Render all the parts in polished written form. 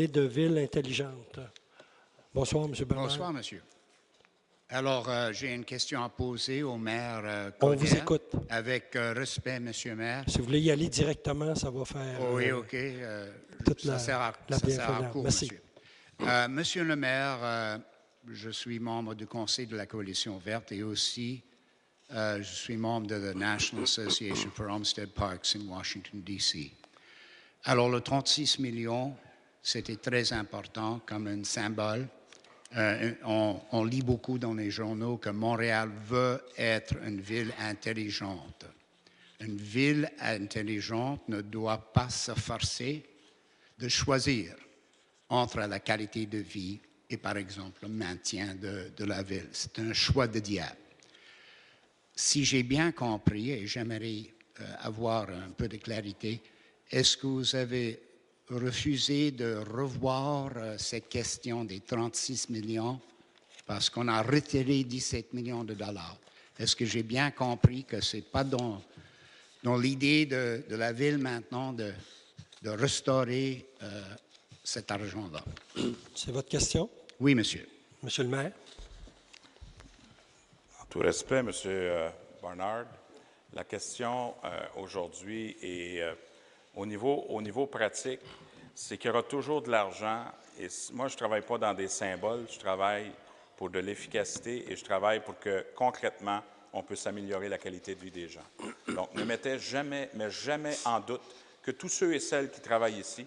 de ville intelligente. Bonsoir, M. Bernard. Bonsoir, monsieur. Alors, j'ai une question à poser au maire On Coder. vous écoute. Avec respect, monsieur le maire. Si vous voulez y aller directement, ça va faire Oui, OK. toute Ça sert à bienveillance. court, Merci. monsieur. Monsieur le maire, je suis membre du conseil de la Coalition verte et aussi je suis membre de la National Association for Homestead Parks in Washington, D.C. Alors, le 36 millions, c'était très important comme un symbole. On lit beaucoup dans les journaux que Montréal veut être une ville intelligente. Une ville intelligente ne doit pas se forcer de choisir entre la qualité de vie et, par exemple, le maintien de la ville. C'est un choix de diable. Si j'ai bien compris, et j'aimerais avoir un peu de clarité, est-ce que vous avez refusé de revoir cette question des 36 millions parce qu'on a retiré 17 millions de dollars? Est-ce que j'ai bien compris que ce n'est pas dans l'idée de la ville maintenant de restaurer cet argent-là? C'est votre question? Oui, monsieur. Monsieur le maire? En tout respect, Monsieur Barnard, la question aujourd'hui est au niveau pratique, c'est qu'il y aura toujours de l'argent. Et moi, je ne travaille pas dans des symboles, je travaille pour de l'efficacité et je travaille pour que, concrètement, on puisse améliorer la qualité de vie des gens. Donc, ne mettez jamais, mais jamais en doute que tous ceux et celles qui travaillent ici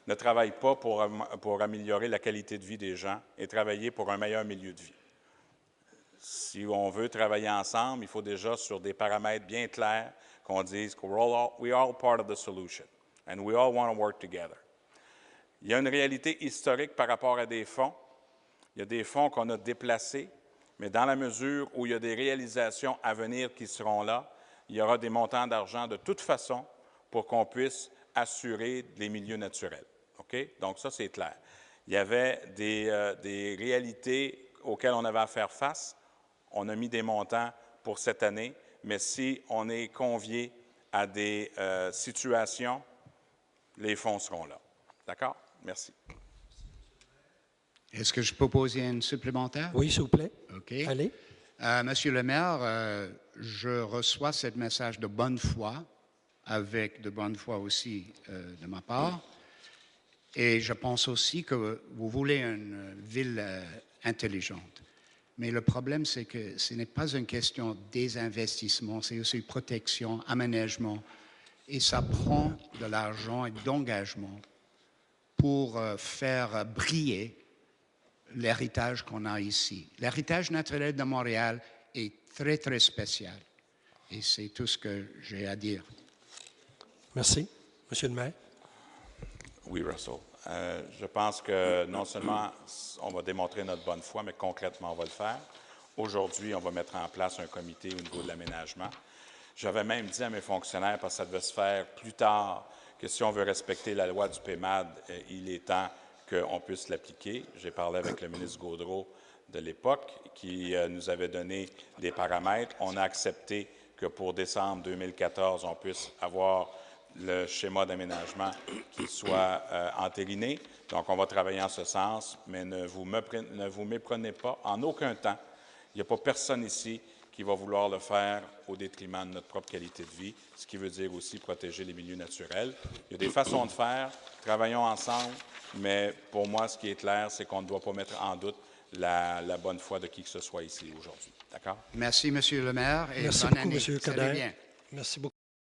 ne travaillent pas pour améliorer la qualité de vie des gens et travailler pour un meilleur milieu de vie. Si on veut travailler ensemble, il faut déjà, sur des paramètres bien clairs, qu'on dise que we're all part of the solution and we all want to work together. Il y a une réalité historique par rapport à des fonds. Il y a des fonds qu'on a déplacés, mais dans la mesure où il y a des réalisations à venir qui seront là, il y aura des montants d'argent de toute façon pour qu'on puisse assurer les milieux naturels. OK? Donc, ça, c'est clair. Il y avait des réalités auxquelles on avait à faire face. On a mis des montants pour cette année, mais si on est convié à des situations, les fonds seront là. D'accord? Merci. Est-ce que je peux poser une supplémentaire? Oui, s'il vous plaît. OK. Allez. Monsieur le maire, je reçois ce message de bonne foi, avec de bonne foi aussi de ma part. Et je pense aussi que vous voulez une ville intelligente. Mais le problème, c'est que ce n'est pas une question des investissements, c'est aussi protection, aménagement. Et ça prend de l'argent et d'engagement pour faire briller l'héritage qu'on a ici. L'héritage naturel de Montréal est très, très spécial. Et c'est tout ce que j'ai à dire. Merci. Monsieur le maire? Oui, Russell. Je pense que non seulement on va démontrer notre bonne foi, mais concrètement, on va le faire. Aujourd'hui, on va mettre en place un comité au niveau de l'aménagement. J'avais même dit à mes fonctionnaires, parce que ça devait se faire plus tard, que si on veut respecter la loi du PEMAD, il est temps qu'on puisse l'appliquer. J'ai parlé avec le ministre Gaudreault de l'époque, qui nous avait donné des paramètres. On a accepté que pour décembre 2014, on puisse avoir le schéma d'aménagement qui soit entériné. Donc, on va travailler en ce sens, mais ne vous méprenez pas en aucun temps. Il n'y a pas personne ici qui va vouloir le faire au détriment de notre propre qualité de vie, ce qui veut dire aussi protéger les milieux naturels. Il y a des façons de faire, travaillons ensemble, mais pour moi, ce qui est clair, c'est qu'on ne doit pas mettre en doute la bonne foi de qui que ce soit ici aujourd'hui. D'accord? Merci, Monsieur le maire, et Merci bonne beaucoup, année. Monsieur Salut Coder. bien. Merci beaucoup.